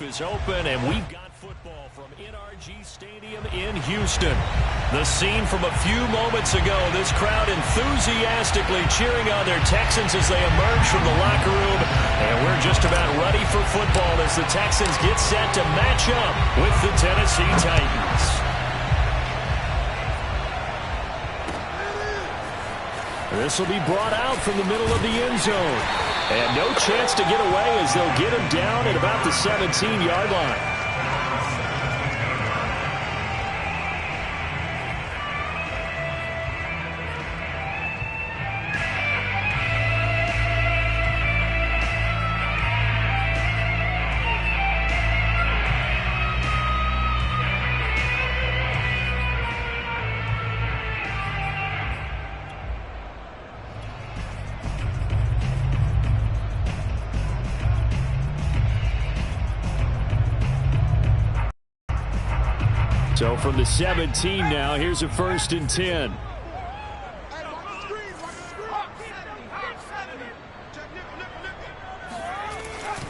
roof is open, and we've got football from NRG Stadium in Houston. The scene from a few moments ago, this crowd enthusiastically cheering on their Texans as they emerge from the locker room. And we're just about ready for football as the Texans get set to match up with the Tennessee Titans. This will be brought out from the middle of the end zone. And no chance to get away as they'll get him down at about the 17-yard line. So from the 17 now, here's a 1st and 10.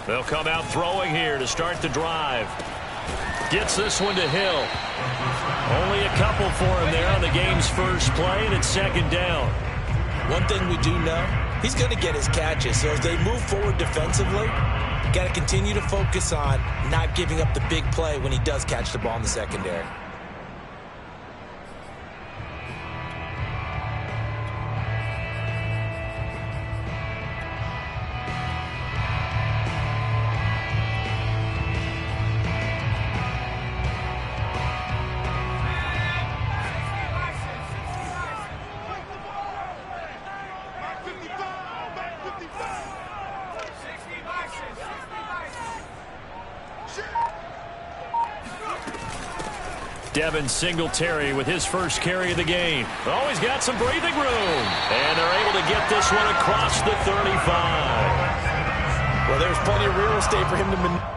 They'll come out throwing here to start the drive. Gets this one to Hill. Only a couple for him there on the game's first play, and it's 2nd down. One thing we do know, he's going to get his catches. So as they move forward defensively, got to continue to focus on not giving up the big play when he does catch the ball in the secondary. Devin Singletary with his first carry of the game. Always got some breathing room. And they're able to get this one across the 35. Well, there's plenty of real estate for him to maneuver.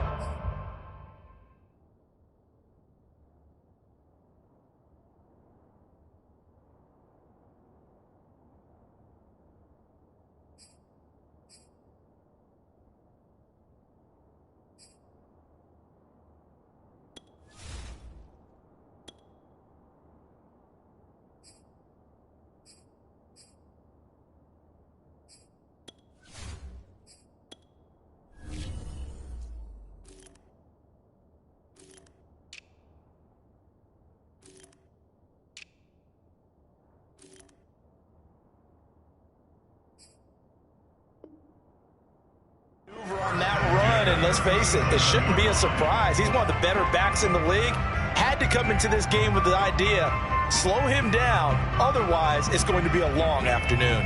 On that run, and let's face it, it shouldn't be a surprise. He's one of the better backs in the league. Had to come into this game with the idea, slow him down, otherwise it's going to be a long afternoon.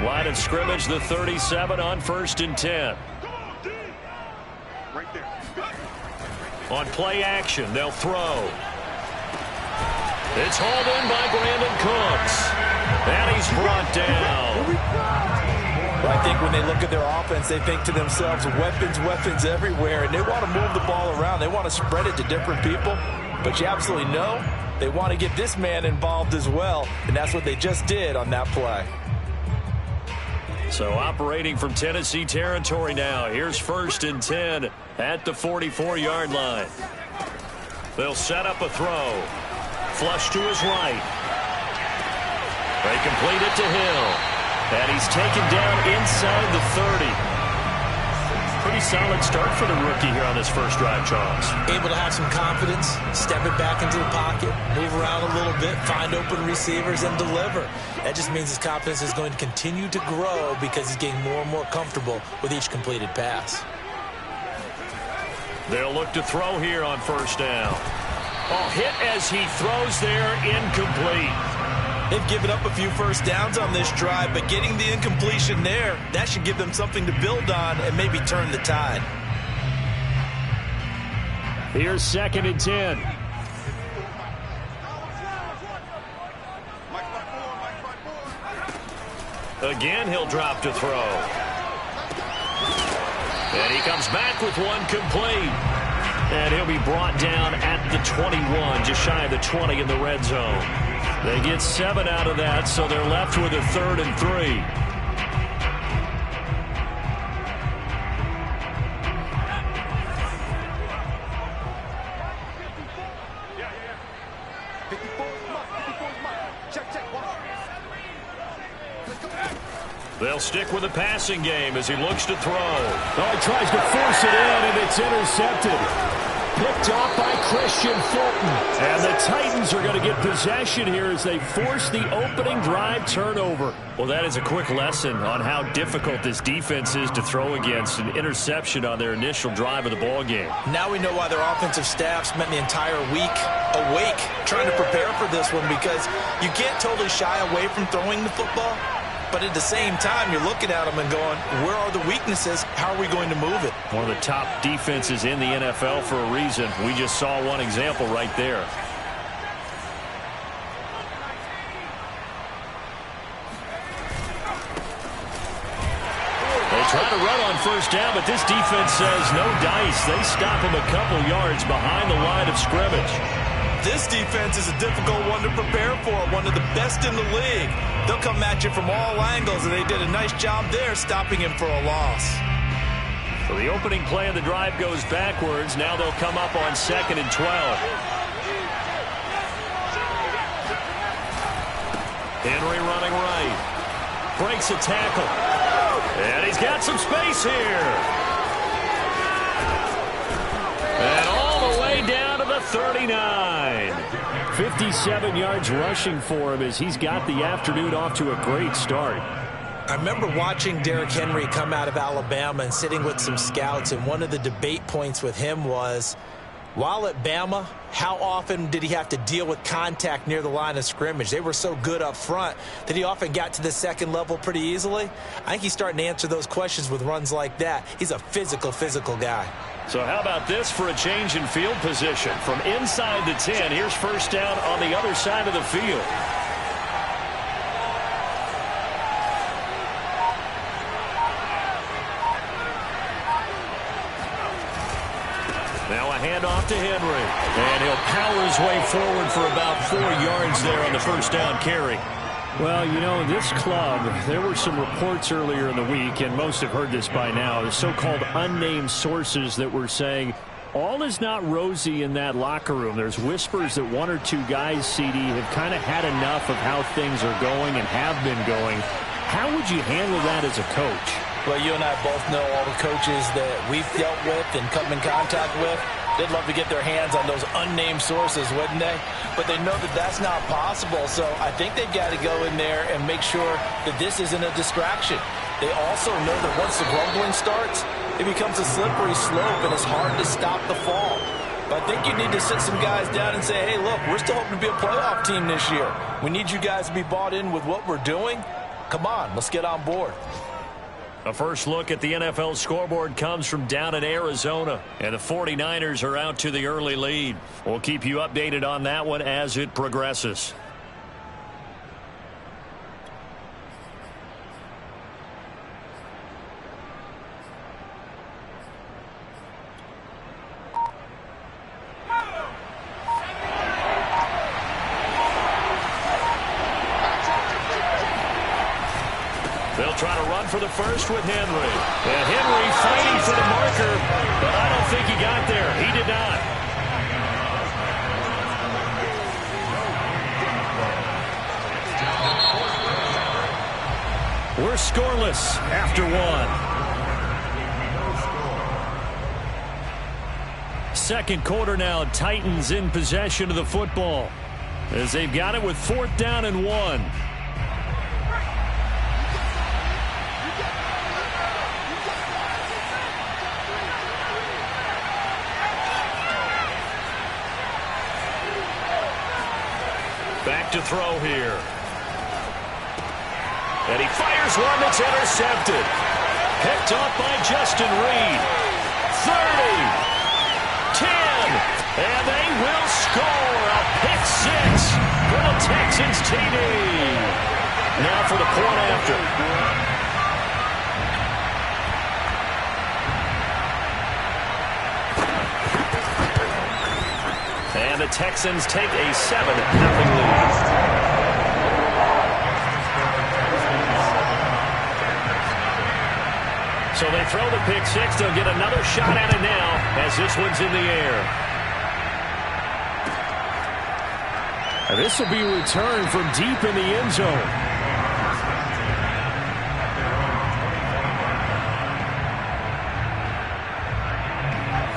Line of scrimmage, the 37 on 1st and 10. Right there. On play action, they'll throw. It's hauled in by Brandon Cooks. And he's brought down. Well, I think when they look at their offense, they think to themselves, weapons everywhere, and they want to move the ball around. They want to spread it to different people. But you absolutely know they want to get this man involved as well, and that's what they just did on that play. So operating from Tennessee territory now. Here's 1st and 10 at the 44-yard line. They'll set up a throw. Flush to his right. They complete it to Hill. And he's taken down inside the 30. Pretty solid start for the rookie here on this first drive, Charles. Able to have some confidence, step it back into the pocket, move around a little bit, find open receivers, and deliver. That just means his confidence is going to continue to grow because he's getting more and more comfortable with each completed pass. They'll look to throw here on 1st down. Oh, hit as he throws there, incomplete. They've given up a few first downs on this drive, but getting the incompletion there, that should give them something to build on and maybe turn the tide. Here's 2nd and 10. Again, he'll drop to throw. And he comes back with one complete. And he'll be brought down at the 21, just shy of the 20 in the red zone. They get 7 out of that, so they're left with a 3rd and 3. They'll stick with the passing game as he looks to throw. Oh, he tries to force it in, and it's intercepted. Picked off by Christian Fulton. And the Titans are going to get possession here as they force the opening drive turnover. Well, that is a quick lesson on how difficult this defense is to throw against. An interception on their initial drive of the ball game. Now we know why their offensive staff spent the entire week awake trying to prepare for this one, because you can't totally shy away from throwing the football. But at the same time, you're looking at them and going, where are the weaknesses? How are we going to move it? One of the top defenses in the NFL for a reason. We just saw one example right there. They try to run on first down, but this defense says no dice. They stop them a couple yards behind the line of scrimmage. This defense is a difficult one to prepare for, one of the best in the league. They'll come at you from all angles, and they did a nice job there stopping him for a loss. So the opening play of the drive goes backwards. Now they'll come up on 2nd and 12. Henry running right. Breaks a tackle. And he's got some space here. And all the way down to the 39. 57 yards rushing for him as he's got the afternoon off to a great start. I remember watching Derrick Henry come out of Alabama and sitting with some scouts, and one of the debate points with him was, while at Bama, how often did he have to deal with contact near the line of scrimmage? They were so good up front that he often got to the second level pretty easily. I think he's starting to answer those questions with runs like that. He's a physical guy. So how about this for a change in field position? From inside the 10, here's first down on the other side of the field. Now a handoff to Henry. And he'll power his way forward for about 4 yards there on the first down carry. Well, you know, this club, there were some reports earlier in the week, and most have heard this by now, the so-called unnamed sources that were saying all is not rosy in that locker room. There's whispers that 1 or 2 guys, CD, have kind of had enough of how things are going and have been going. How would you handle that as a coach? Well, you and I both know all the coaches that we've dealt with and come in contact with. They'd love to get their hands on those unnamed sources, wouldn't they? But they know that that's not possible, so I think they've got to go in there and make sure that this isn't a distraction. They also know that once the grumbling starts, it becomes a slippery slope, and it's hard to stop the fall. But I think you need to sit some guys down and say, hey, look, we're still hoping to be a playoff team this year. We need you guys to be bought in with what we're doing. Come on, let's get on board. A first look at the NFL scoreboard comes from down in Arizona, and the 49ers are out to the early lead. We'll keep you updated on that one as it progresses. They'll try to run for the first with Henry. And Henry fighting for the marker, but I don't think he got there. He did not. We're scoreless after 1. Second quarter now, Titans in possession of the football as they've got it with 4th down and 1. Back to throw here. And he fires one that's intercepted. Picked off by Justin Reed. 30. 10. And they will score a pick 6 for the Texans TD. Now for the point after. Texans take a 7-0 lead. So they throw the pick six. They'll get another shot at it now as this one's in the air. And this will be a return from deep in the end zone.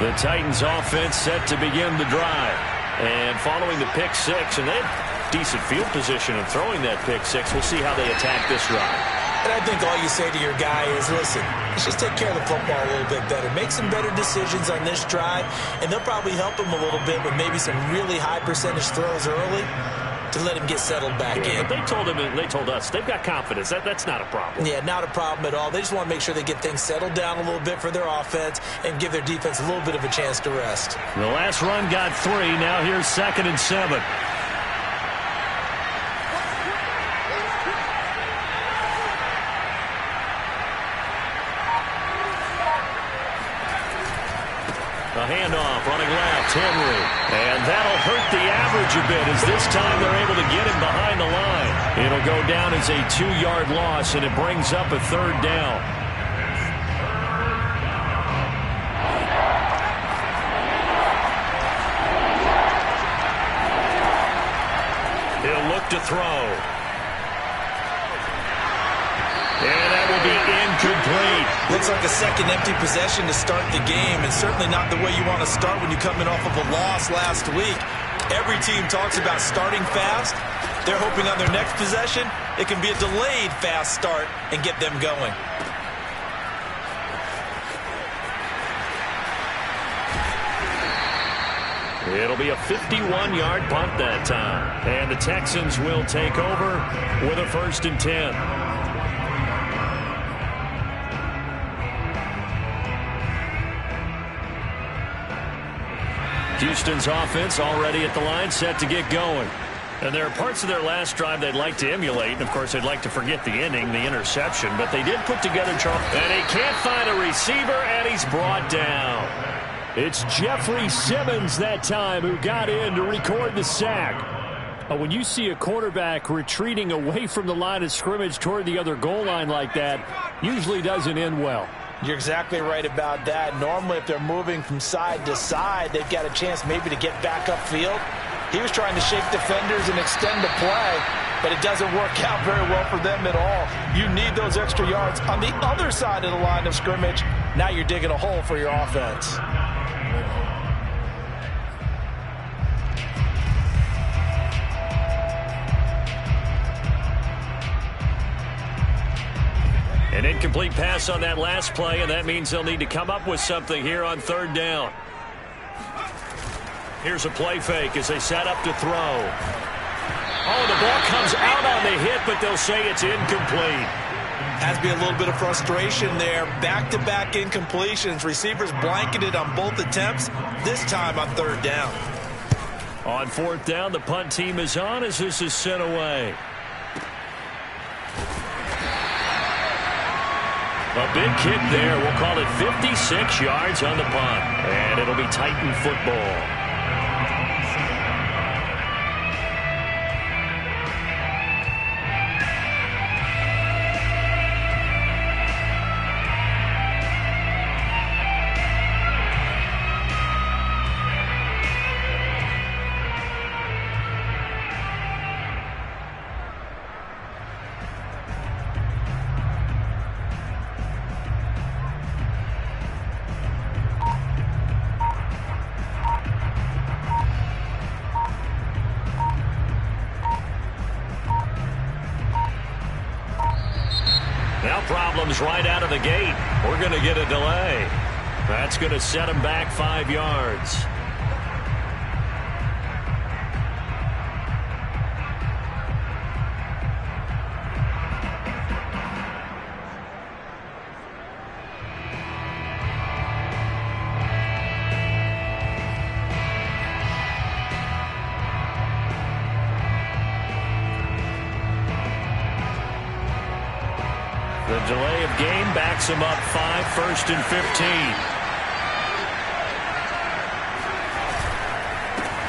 The Titans offense set to begin the drive. And following the pick six, and they have decent field position of throwing that pick six. We'll see how they attack this drive. And I think all you say to your guy is, listen, let's just take care of the football a little bit better. Make some better decisions on this drive, and they'll probably help him a little bit with maybe some really high percentage throws early to let him get settled back in. But they told us they've got confidence. That's not a problem. Yeah, not a problem at all. They just want to make sure they get things settled down a little bit for their offense and give their defense a little bit of a chance to rest. The last run got 3. Now here's 2nd and 7. A handoff, running left, Henry. And that'll hurt the average a bit as this time they're able to get him behind the line. It'll go down as a 2-yard loss, and it brings up a 3rd down. He'll look to throw. And that will be incomplete. Looks like a second empty possession to start the game, and certainly not the way you want to start when you're coming off of a loss last week. Every team talks about starting fast. They're hoping on their next possession, it can be a delayed fast start and get them going. It'll be a 51-yard punt that time. And the Texans will take over with a 1st and 10. Houston's offense already at the line, set to get going. And there are parts of their last drive they'd like to emulate. And, of course, they'd like to forget the ending, the interception. But they did put together Charles. And he can't find a receiver, and he's brought down. It's Jeffrey Simmons that time who got in to record the sack. When you see a quarterback retreating away from the line of scrimmage toward the other goal line like that, usually doesn't end well. You're exactly right about that. Normally, if they're moving from side to side, they've got a chance maybe to get back upfield. He was trying to shake defenders and extend the play, but it doesn't work out very well for them at all. You need those extra yards on the other side of the line of scrimmage. Now you're digging a hole for your offense. An incomplete pass on that last play, and that means they'll need to come up with something here on 3rd down. Here's a play fake as they set up to throw. Oh, the ball comes out on the hit, but they'll say it's incomplete. Has to be a little bit of frustration there. Back-to-back incompletions. Receivers blanketed on both attempts, this time on 3rd down. On 4th down, the punt team is on as this is sent away. A big kick there. We'll call it 56 yards on the punt. And it'll be Titan football. Now problems right out of the gate. We're going to get a delay. That's going to set him back 5 yards. The delay of game backs him up 5, 1st and 15.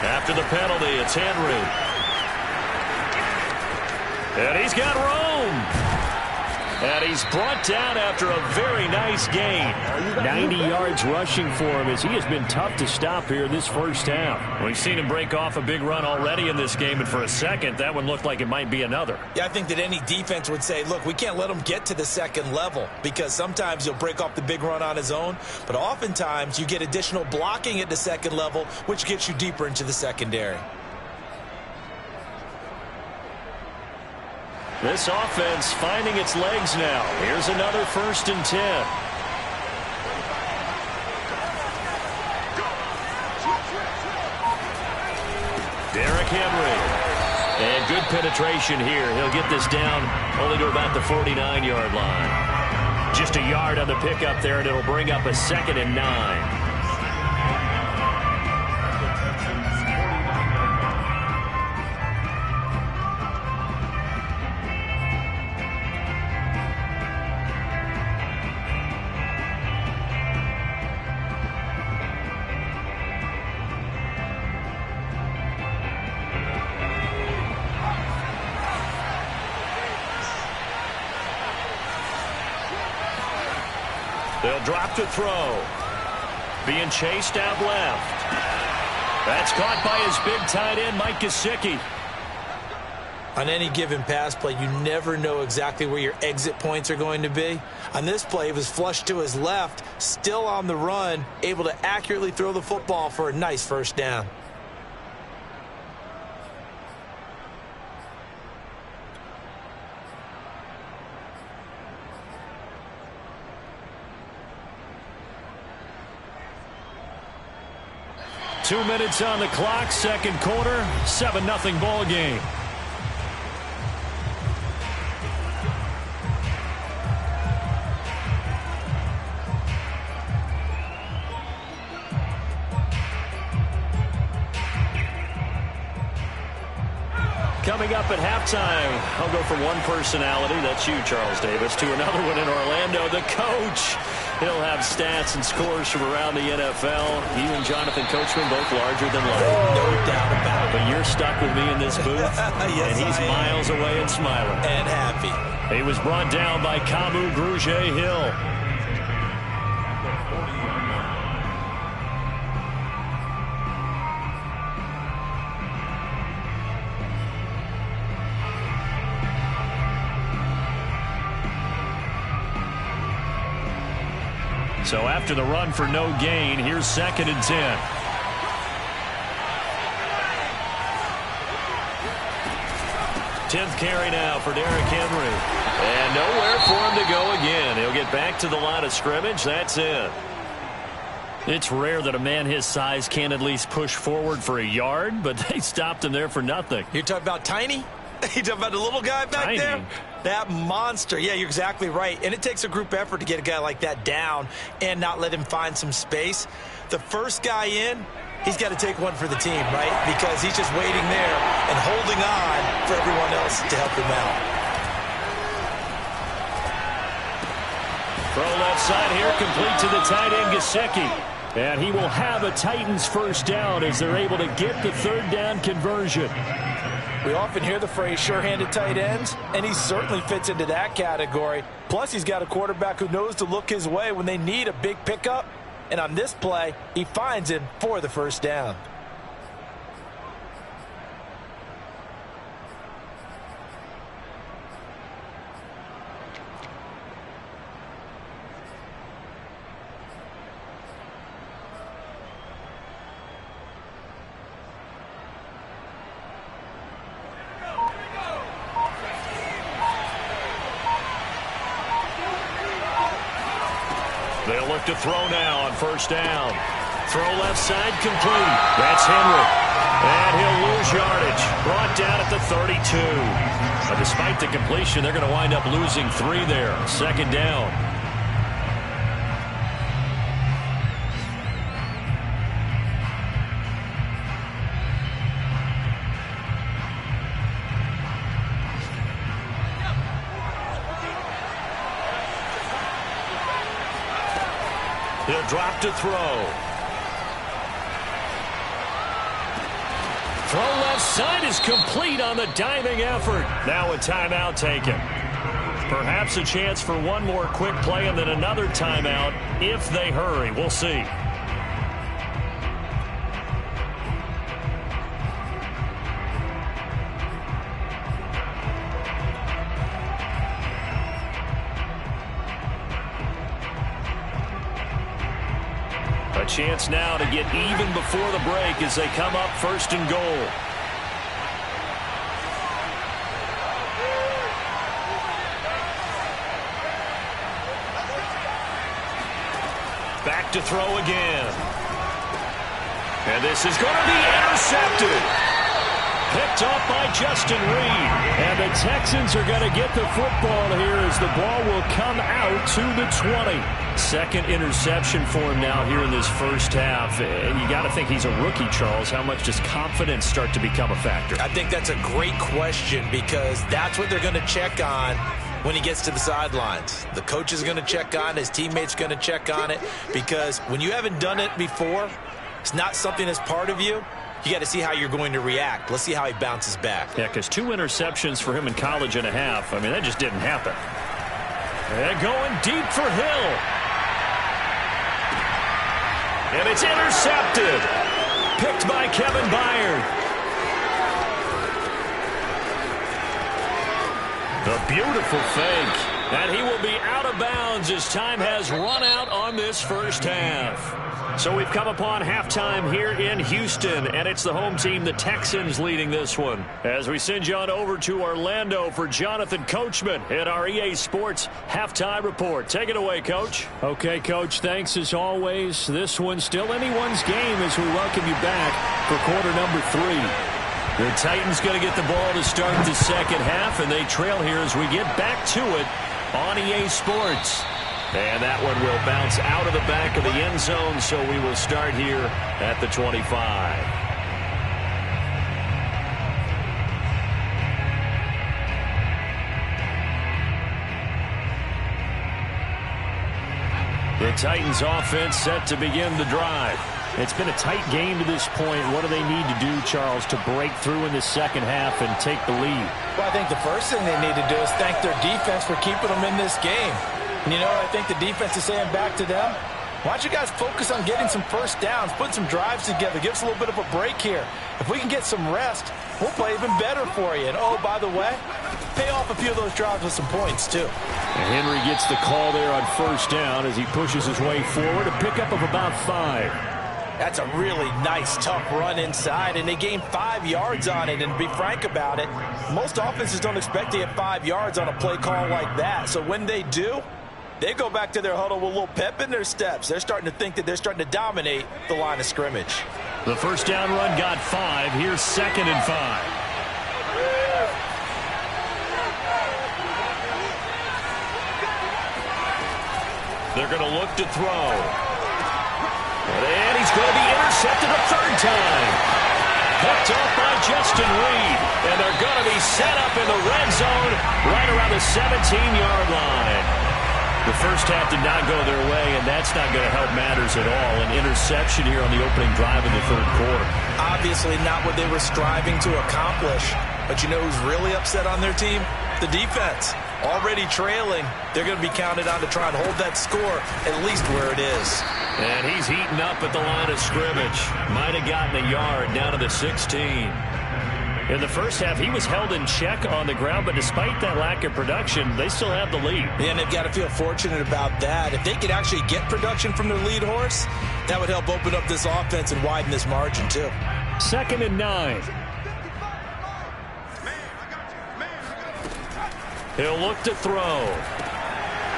After the penalty, it's Henry. And he's got Rome. And he's brought down after a very nice gain. 90 yards rushing for him as he has been tough to stop here this first half. We've seen him break off a big run already in this game, and for a second, that one looked like it might be another. Yeah, I think that any defense would say, look, we can't let him get to the second level because sometimes he'll break off the big run on his own, but oftentimes you get additional blocking at the second level, which gets you deeper into the secondary. This offense finding its legs now. Here's another 1st and 10. Derrick Henry. And good penetration here. He'll get this down only to about the 49-yard line. Just a yard on the pickup there, and it'll bring up a 2nd and 9. They'll drop to throw. Being chased out left. That's caught by his big tight end, Mike Gesicki. On any given pass play, you never know exactly where your exit points are going to be. On this play, it was flushed to his left, still on the run, able to accurately throw the football for a nice 1st down. Two minutes on the clock, second quarter, 7-0 ball game. Coming up at halftime, I'll go from one personality, that's you, Charles Davis, to another one in Orlando, the coach. He'll have stats and scores from around the NFL. You and Jonathan Coachman both larger than life. No doubt about it. But you're stuck with me in this booth, yes, and he's miles away and smiling. And happy. He was brought down by Kamu Grugier-Hill. So after the run for no gain, here's 2nd and 10. Tenth carry now for Derrick Henry. And nowhere for him to go again. He'll get back to the line of scrimmage. That's it. It's rare that a man his size can at least push forward for a yard, but they stopped him there for nothing. You're talking about Tiny? You talking about the little guy back there? That monster. Yeah, you're exactly right. And it takes a group effort to get a guy like that down and not let him find some space. The first guy in, he's got to take one for the team, right? Because he's just waiting there and holding on for everyone else to help him out. Throw left side here, complete to the tight end, Gesicki. And he will have a Titans 1st down as they're able to get the 3rd down conversion. We often hear the phrase sure-handed tight ends, and he certainly fits into that category. Plus, he's got a quarterback who knows to look his way when they need a big pickup. And on this play, he finds him for the 1st down. They'll look to throw now on 1st down. Throw left side complete. That's Henry. And he'll lose yardage. Brought down at the 32. But despite the completion, they're going to wind up losing 3 there. 2nd down. He'll drop to throw. Throw left side is complete on the diving effort. Now a timeout taken. Perhaps a chance for one more quick play and then another timeout if they hurry. We'll see. A chance now to get even before the break as they come up first and goal. Back to throw again. And this is going to be intercepted. Picked off by Justin Reed. And the Texans are going to get the football here as the ball will come out to the 20. Second interception for him now here in this first half. And you got to think he's a rookie, Charles. How much does confidence start to become a factor? I think that's a great question because that's what they're going to check on when he gets to the sidelines. The coach is going to check on it. His teammates going to check on it because when you haven't done it before, it's not something that's part of you. You got to see how you're going to react. Let's see how he bounces back. Yeah, because 2 interceptions for him in college and a half. I mean, that just didn't happen. And going deep for Hill. And it's intercepted. Picked by Kevin Byard. The beautiful fake. And he will be out of bounds as time has run out on this first half. So we've come upon halftime here in Houston, and it's the home team, the Texans, leading this one. As we send you on over to Orlando for Jonathan Coachman at our EA Sports Halftime Report. Take it away, Coach. Okay, Coach, thanks as always. This one's still anyone's game as we welcome you back for quarter number 3. The Titans going to get the ball to start the second half, and they trail here as we get back to it on EA Sports. And that one will bounce out of the back of the end zone, so we will start here at the 25. The Titans offense set to begin the drive. It's been a tight game to this point. What do they need to do, Charles, to break through in the second half and take the lead? Well, I think the first thing they need to do is thank their defense for keeping them in this game. You know, I think the defense is saying back to them, why don't you guys focus on getting some first downs, put some drives together, give us a little bit of a break here. If we can get some rest, we'll play even better for you. And, oh, by the way, pay off a few of those drives with some points, too. And Henry gets the call there on first down as he pushes his way forward, a pickup of about 5. That's a really nice, tough run inside, and they gained 5 yards on it. And to be frank about it, most offenses don't expect to get 5 yards on a play call like that. So when they do, they go back to their huddle with a little pep in their steps. They're starting to think that they're starting to dominate the line of scrimmage. The first down run got 5. Here's 2nd and 5. They're going to look to throw. And he's going to be intercepted a third time. Picked off by Justin Reed. And they're going to be set up in the red zone right around the 17-yard line. The first half did not go their way, and that's not going to help matters at all. An interception here on the opening drive in the third quarter. Obviously not what they were striving to accomplish. But you know who's really upset on their team? The defense. Already trailing. They're going to be counted on to try and hold that score at least where it is. And he's heating up at the line of scrimmage. Might have gotten a yard down to the 16. In the first half, he was held in check on the ground, but despite that lack of production, they still have the lead. And they've got to feel fortunate about that. If they could actually get production from their lead horse, that would help open up this offense and widen this margin, too. 2nd and 9. He'll look to throw.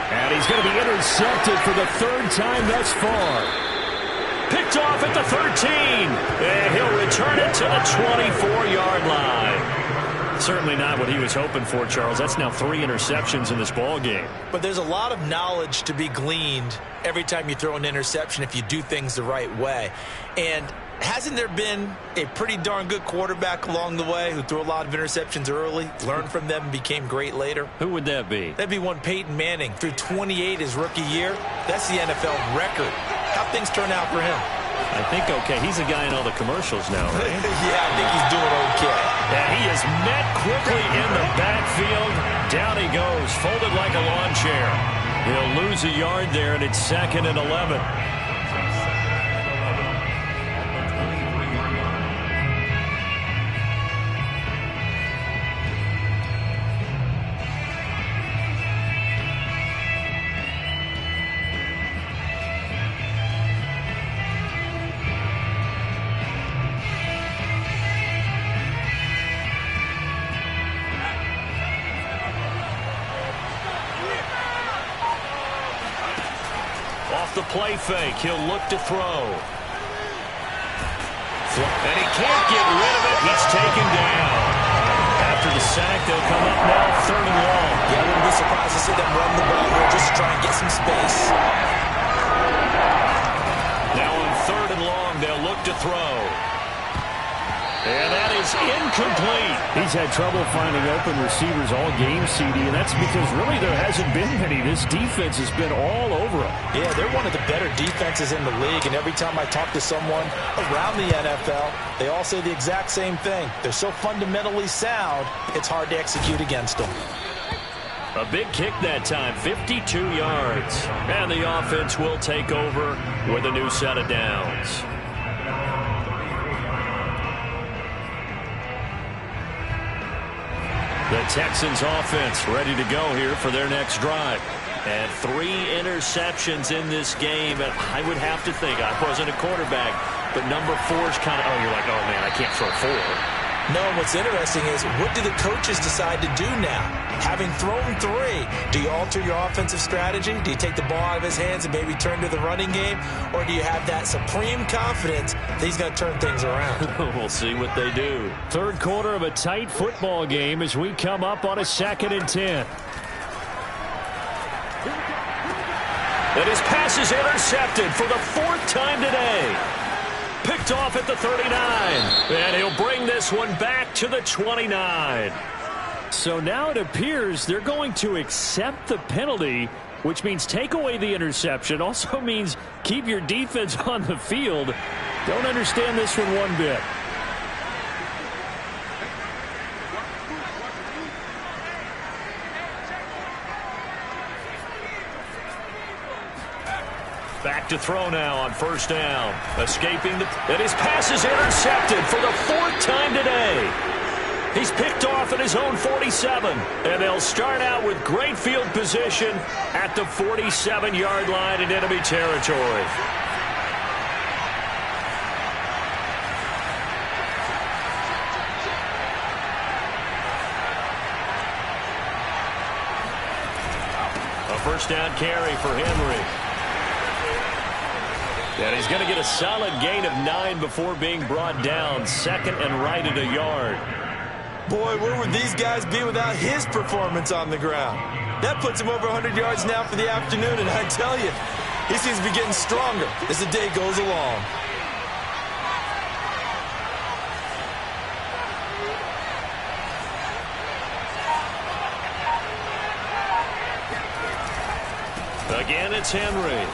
And he's going to be intercepted for the 3rd time thus far. Picked off at the 13. And he'll return it to the 24-yard line. Certainly not what he was hoping for, Charles. That's now 3 interceptions in this ball game. But there's a lot of knowledge to be gleaned every time you throw an interception if you do things the right way. And hasn't there been a pretty darn good quarterback along the way who threw a lot of interceptions early, learned from them, and became great later? Who would that be? That'd be one Peyton Manning. Threw 28 his rookie year. That's the NFL record. How things turn out for him? I think okay. He's a guy in all the commercials now, right? Yeah, I think he's doing okay. And he is met quickly in the backfield. Down he goes, folded like a lawn chair. He'll lose a yard there, and it's 2nd and 11. The play fake. He'll look to throw. And he can't get rid of it. He's taken down. After the sack, they'll come up now 3rd and long. Yeah, I wouldn't be surprised to see them run the ball here just to try and get some space. Now on 3rd and long, they'll look to throw. And that is incomplete. He's had trouble finding open receivers all game, CD, and that's because really there hasn't been many. This defense has been all over him. Yeah, they're one of the better defenses in the league, and every time I talk to someone around the NFL, they all say the exact same thing. They're so fundamentally sound, it's hard to execute against them. A big kick that time, 52 yards. And the offense will take over with a new set of downs. The Texans offense ready to go here for their next drive. And 3 interceptions in this game. And I would have to think, I wasn't a quarterback, but number 4 is kind of, oh, you're like, oh, man, I can't throw 4. No, and what's interesting is, what do the coaches decide to do now? Having thrown 3, do you alter your offensive strategy? Do you take the ball out of his hands and maybe turn to the running game? Or do you have that supreme confidence that he's going to turn things around? We'll see what they do. 3rd quarter of a tight football game as we come up on a 2nd and 10. And his pass is intercepted for the 4th time today. Picked off at the 39. And he'll bring this one back to the 29. So now it appears they're going to accept the penalty, which means take away the interception. Also means keep your defense on the field. Don't understand this one bit. Back to throw now on 1st down. Escaping and his pass is intercepted for the 4th time today. He's picked off at his own 47. And they'll start out with great field position at the 47-yard line in enemy territory. A 1st down carry for Henry. And he's going to get a solid gain of 9 before being brought down. 2nd and right at a yard. Boy, where would these guys be without his performance on the ground? That puts him over 100 yards now for the afternoon, and I tell you, he seems to be getting stronger as the day goes along. Again, it's Henry.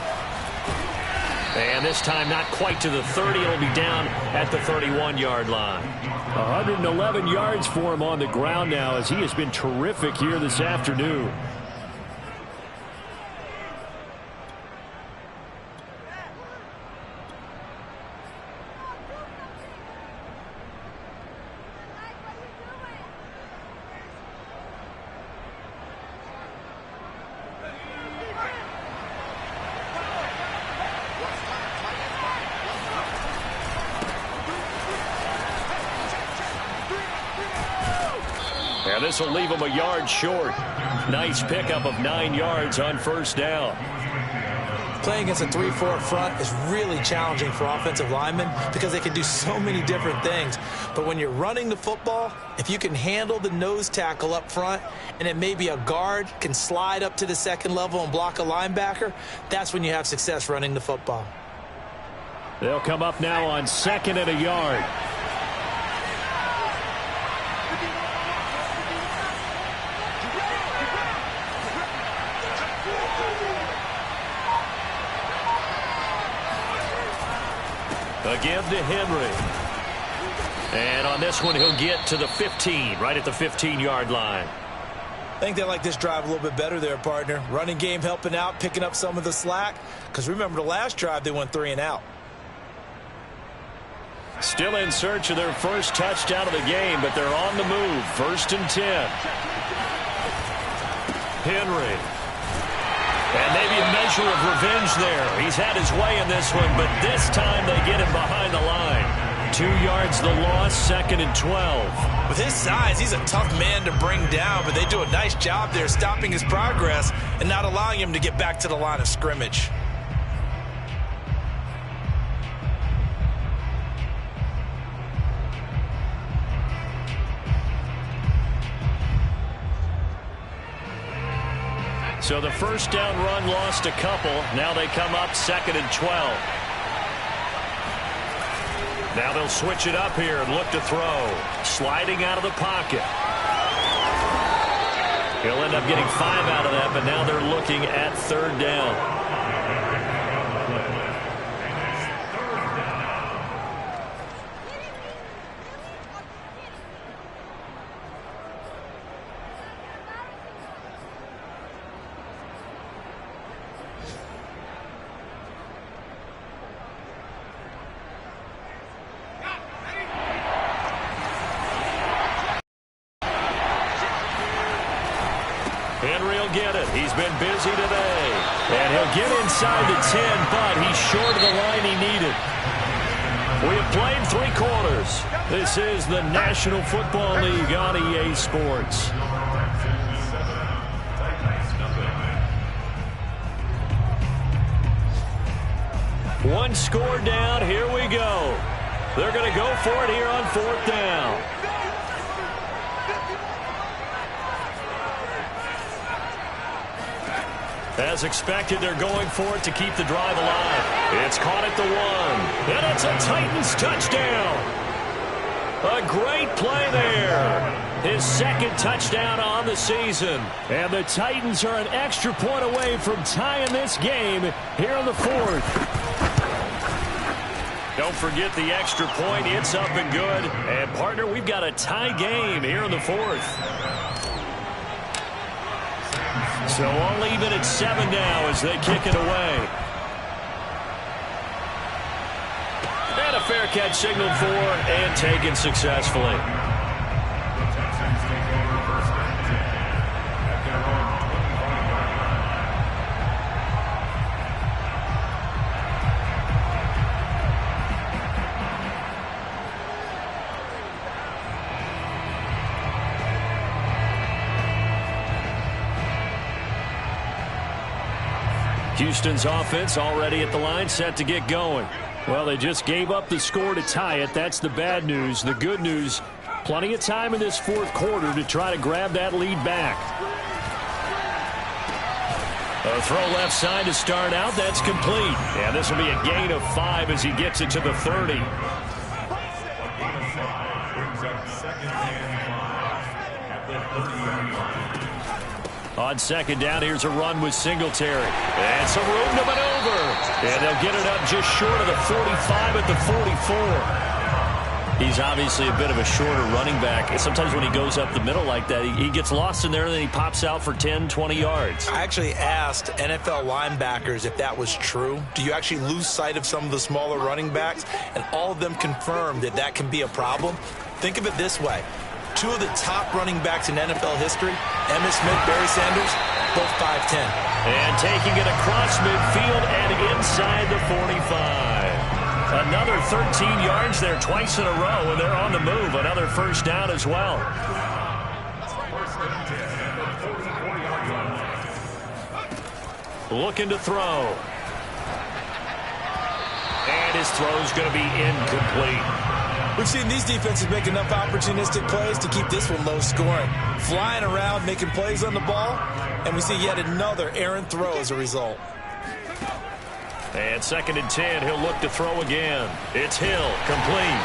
And this time not quite to the 30. It'll be down at the 31-yard line. 111 yards for him on the ground now as he has been terrific here this afternoon. And this will leave him a yard short. Nice pickup of 9 yards on 1st down. Playing against a 3-4 front is really challenging for offensive linemen because they can do so many different things. But when you're running the football, if you can handle the nose tackle up front and then maybe a guard can slide up to the 2nd level and block a linebacker, that's when you have success running the football. They'll come up now on 2nd and a yard. Again to Henry. And on this one, he'll get to the 15, right at the 15-yard line. I think they like this drive a little bit better there, partner. Running game helping out, picking up some of the slack. Because remember, the last drive, they went 3 and out. Still in search of their first touchdown of the game, but they're on the move. 1st and 10. Henry. And maybe a measure of revenge there. He's had his way in this one, but this time they get him behind the line. 2 yards the loss, 2nd and 12. With his size, he's a tough man to bring down, but they do a nice job there stopping his progress and not allowing him to get back to the line of scrimmage. So the first down run lost a couple. Now they come up 2nd and 12. Now they'll switch it up here and look to throw. Sliding out of the pocket. He'll end up getting 5 out of that, but now they're looking at 3rd down. Henry will get it. He's been busy today. And he'll get inside the 10, but he's short of the line he needed. We have played 3 quarters. This is the National Football League on EA Sports. One score down. Here we go. They're going to go for it here on 4th down. As expected, they're going for it to keep the drive alive. It's caught at the 1. And it's a Titans touchdown. A great play there. His 2nd touchdown on the season. And the Titans are an extra point away from tying this game here in the 4th. Don't forget the extra point. It's up and good. And, partner, we've got a tie game here in the 4th. So all even at 7 now as they kick it away. And a fair catch signaled for and taken successfully. Houston's offense already at the line, set to get going. Well, they just gave up the score to tie it. That's the bad news. The good news, plenty of time in this 4th quarter to try to grab that lead back. A throw left side to start out. That's complete. And this will be a gain of 5 as he gets it to the 30. On 2nd down, here's a run with Singletary. And some room to maneuver. And they'll get it up just short of the 45 at the 44. He's obviously a bit of a shorter running back. And sometimes when he goes up the middle like that, he gets lost in there and then he pops out for 10, 20 yards. I actually asked NFL linebackers if that was true. Do you actually lose sight of some of the smaller running backs? And all of them confirmed that that can be a problem. Think of it this way. 2 of the top running backs in NFL history, Emmitt Smith, Barry Sanders, both 5'10". And taking it across midfield and inside the 45. Another 13 yards there twice in a row, and they're on the move. Another first down as well. Looking to throw. And his throw's going to be incomplete. We've seen these defenses make enough opportunistic plays to keep this one low scoring. Flying around, making plays on the ball, and we see yet another errant throw as a result. And 2nd and 10, he'll look to throw again. It's Hill, complete.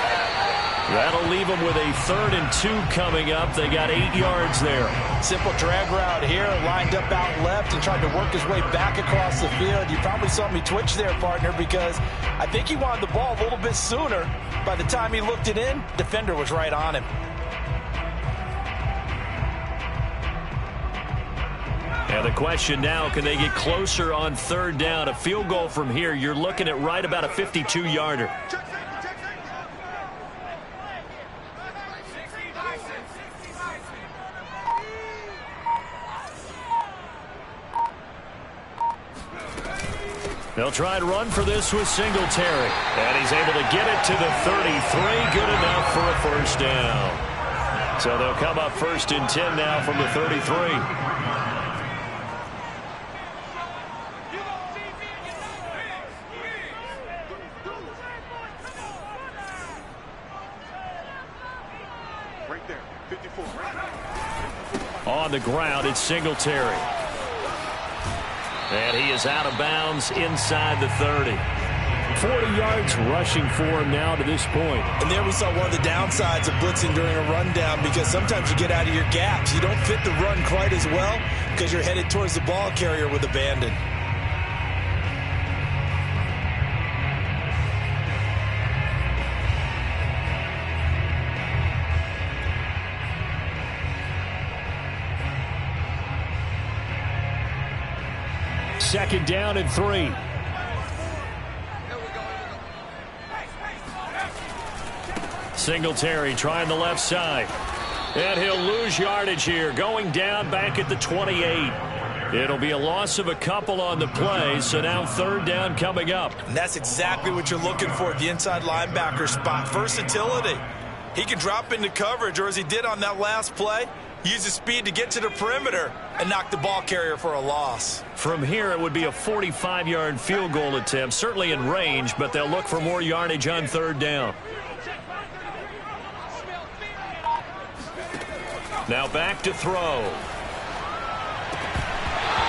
That'll leave them with a 3rd and 2 coming up. They got 8 yards there. Simple drag route here, lined up out left and tried to work his way back across the field. You probably saw me twitch there, partner, because I think he wanted the ball a little bit sooner. By the time he looked it in, defender was right on him. And the question now, can they get closer on 3rd down? A field goal from here, you're looking at right about a 52-yarder. They'll try and run for this with Singletary. And he's able to get it to the 33. Good enough for a 1st down. So they'll come up 1st and 10 now from the 33. On the ground, it's Singletary. And he is out of bounds inside the 30. 40 yards rushing for him now to this point. And there we saw one of the downsides of blitzing during a rundown, because sometimes you get out of your gaps. You don't fit the run quite as well because you're headed towards the ball carrier with abandon. Second down and 3. Singletary trying the left side. And he'll lose yardage here, going down back at the 28. It'll be a loss of a couple on the play, so now 3rd down coming up. And that's exactly what you're looking for at the inside linebacker spot. Versatility. He can drop into coverage, or as he did on that last play, use his speed to get to the perimeter and knock the ball carrier for a loss. From here, it would be a 45-yard field goal attempt, certainly in range, but they'll look for more yardage on 3rd down. Now back to throw.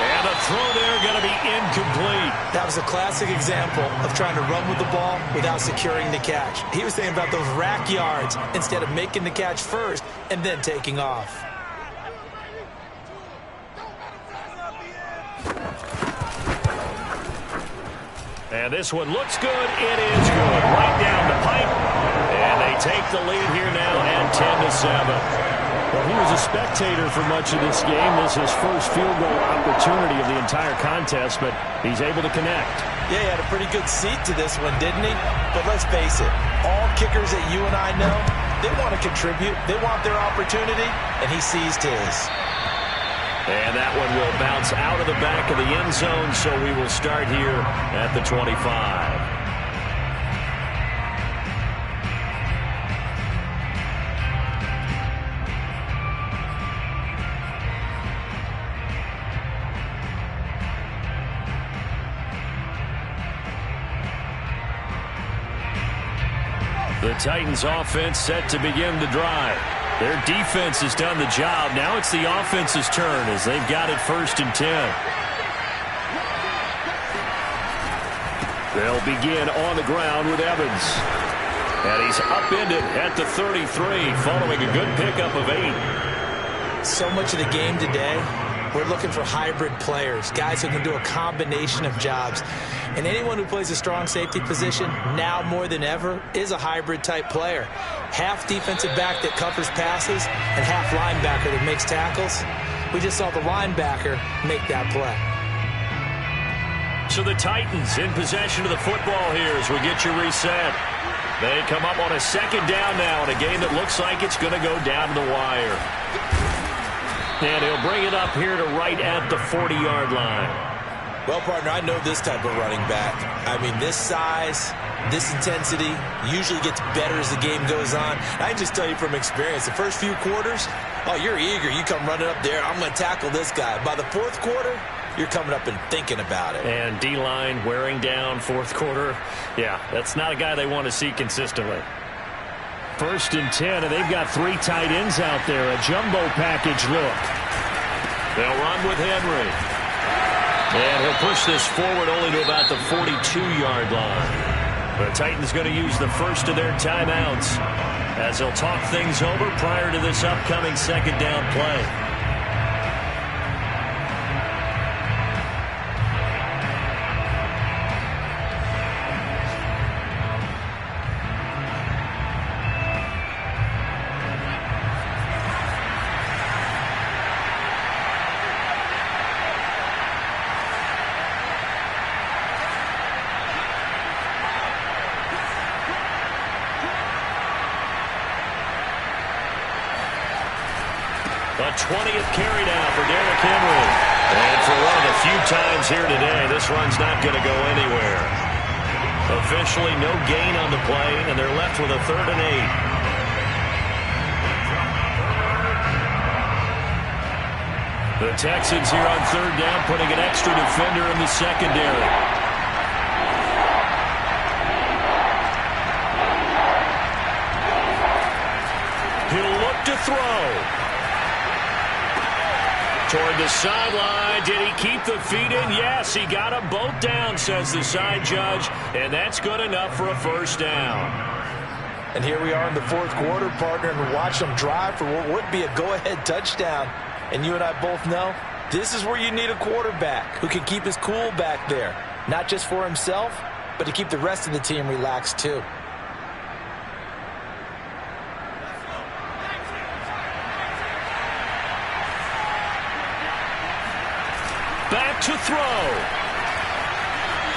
And a throw there going to be incomplete. That was a classic example of trying to run with the ball without securing the catch. He was thinking about those rack yards instead of making the catch first and then taking off. And this one looks good. It is good. Right down the pipe. And they take the lead here now at 10-7. Well, he was a spectator for much of this game. This is his first field goal opportunity of the entire contest, but he's able to connect. Yeah, he had a pretty good seat to this one, didn't he? But let's face it, all kickers that you and I know, they want to contribute. They want their opportunity, and he seized his. And that one will bounce out of the back of the end zone, so we will start here at the 25. The Titans offense set to begin the drive. Their defense has done the job. Now it's the offense's turn as they've got it 1st and 10. They'll begin on the ground with Evans. And he's upended at the 33 following a good pickup of 8. So much of the game today, we're looking for hybrid players, guys who can do a combination of jobs. And anyone who plays a strong safety position, now more than ever, is a hybrid-type player. Half defensive back that covers passes and half linebacker that makes tackles. We just saw the linebacker make that play. So the Titans in possession of the football here as we get you reset. They come up on a 2nd down now in a game that looks like it's going to go down to the wire. And he'll bring it up here to right at the 40-yard line. Well, partner, I know this type of running back. I mean, this size, this intensity usually gets better as the game goes on. I can just tell you from experience, the first few quarters, oh, you're eager. You come running up there, I'm going to tackle this guy. By the 4th quarter, you're coming up and thinking about it. And D-line wearing down 4th quarter. Yeah, that's not a guy they want to see consistently. 1st and 10, and they've got 3 tight ends out there. A jumbo package look. They'll run with Henry. And he'll push this forward only to about the 42-yard line. The Titans going to use the first of their timeouts as they'll talk things over prior to this upcoming second down play. The 20th carry down for Derrick Henry. And for one of the few times here today, this run's not going to go anywhere. Officially no gain on the play, and they're left with a 3rd and 8. The Texans here on 3rd down, putting an extra defender in the secondary. He'll look to throw. Toward the sideline. Did he keep the feet in? Yes, he got them both down, says the side judge, and that's good enough for a 1st down. And here we are in the 4th quarter, partner, and watch them drive for what would be a go-ahead touchdown. And you and I both know this is where you need a quarterback who can keep his cool back there, not just for himself, but to keep the rest of the team relaxed too. Back to throw.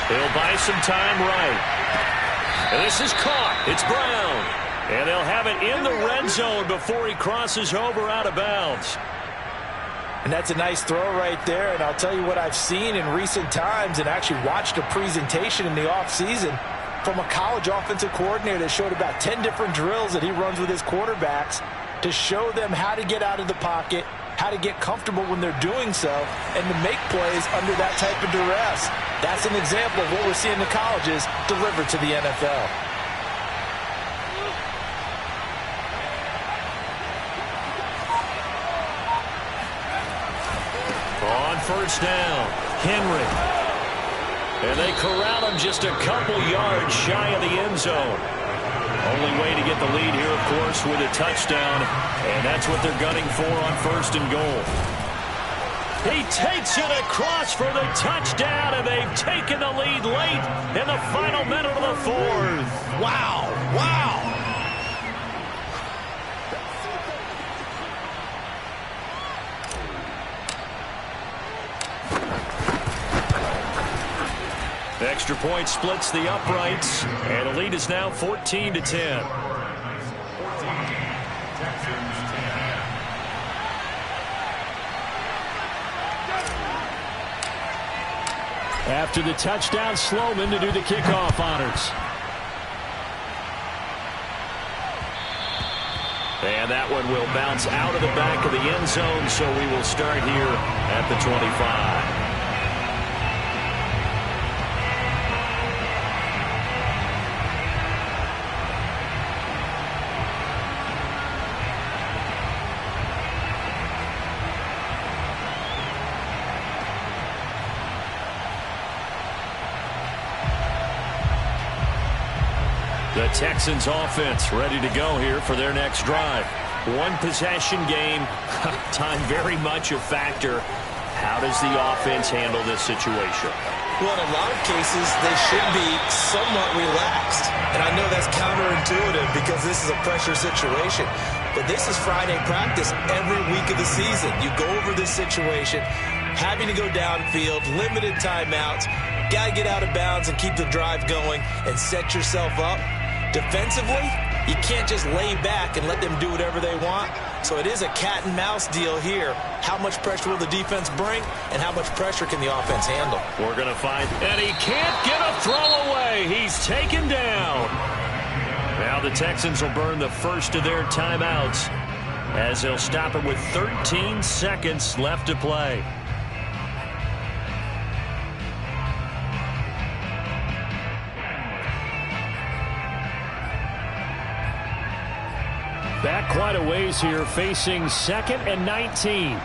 He'll buy some time right. And this is caught. It's Brown. And they'll have it in the red zone before he crosses over out of bounds. And that's a nice throw right there. And I'll tell you what I've seen in recent times and actually watched a presentation in the offseason from a college offensive coordinator that showed about 10 different drills that he runs with his quarterbacks to show them how to get out of the pocket, how to get comfortable when they're doing so, and to make plays under that type of duress. That's an example of what we're seeing in the colleges delivered to the NFL. On 1st down, Henry. And they corral him just a couple yards shy of the end zone. Only way to get the lead here, of course, with a touchdown. And that's what they're gunning for on 1st and goal. He takes it across for the touchdown, and they've taken the lead late in the final minute of the 4th. Wow, wow. Extra point splits the uprights, and the lead is now 14-10. After the touchdown, Sloman to do the kickoff honors. And that one will bounce out of the back of the end zone, so we will start here at the 25. The Texans offense ready to go here for their next drive. One possession game. Time very much a factor. How does the offense handle this situation? Well, in a lot of cases, they should be somewhat relaxed. And I know that's counterintuitive because this is a pressure situation. But this is Friday practice every week of the season. You go over this situation, having to go downfield, limited timeouts, got to get out of bounds and keep the drive going and set yourself up. Defensively, you can't just lay back and let them do whatever they want. So it is a cat and mouse deal here. How much pressure will the defense bring, and how much pressure can the offense handle? We're going to find, and he can't get a throw away. He's taken down. Now the Texans will burn the first of their timeouts as they'll stop it with 13 seconds left to play. Back quite a ways here, facing 2nd and 19.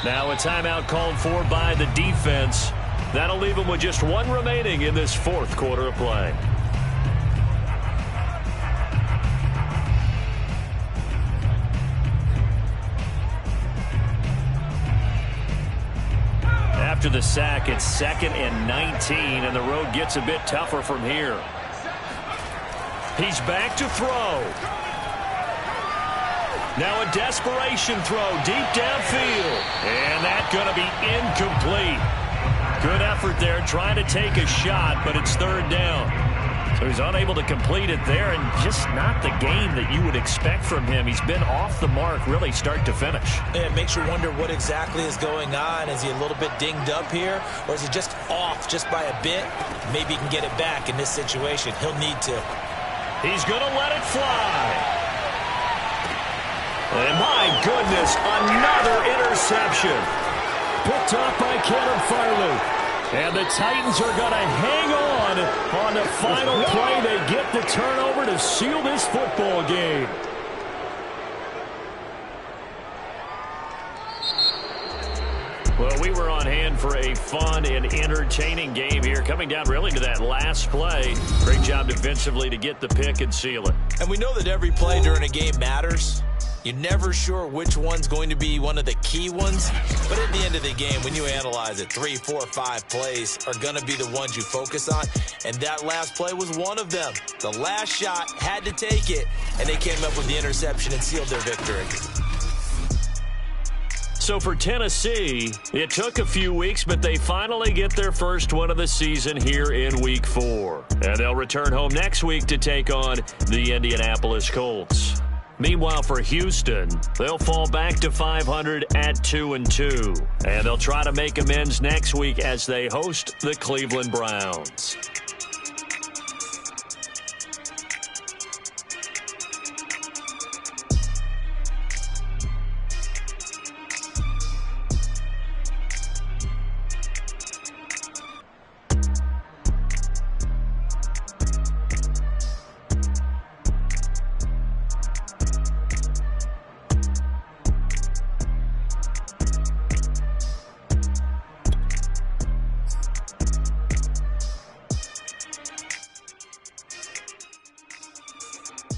Now a timeout called for by the defense. That'll leave them with just one remaining in this fourth quarter of play. After the sack, it's 2nd and 19, and the road gets a bit tougher from here. He's back to throw. Now a desperation throw deep downfield. And that's going to be incomplete. Good effort there trying to take a shot, but it's 3rd down. So he's unable to complete it there, and just not the game that you would expect from him. He's been off the mark really start to finish. It makes you wonder what exactly is going on. Is he a little bit dinged up here, or is he just off just by a bit? Maybe he can get it back in this situation. He'll need to. He's going to let it fly. And my goodness, another interception. Picked off by Caleb Farley. And the Titans are going to hang on the final play. They get the turnover to seal this football game. Well, we were on hand for a fun and entertaining game here. Coming down really to that last play. Great job defensively to get the pick and seal it. And we know that every play during a game matters. You're never sure which one's going to be one of the key ones. But at the end of the game, when you analyze it, 3, 4, 5 plays are going to be the ones you focus on. And that last play was one of them. The last shot had to take it, and they came up with the interception and sealed their victory. So for Tennessee, it took a few weeks, but they finally get their first one of the season here in Week 4. And they'll return home next week to take on the Indianapolis Colts. Meanwhile, for Houston, they'll fall back to 500 at 2-2. And they'll try to make amends next week as they host the Cleveland Browns.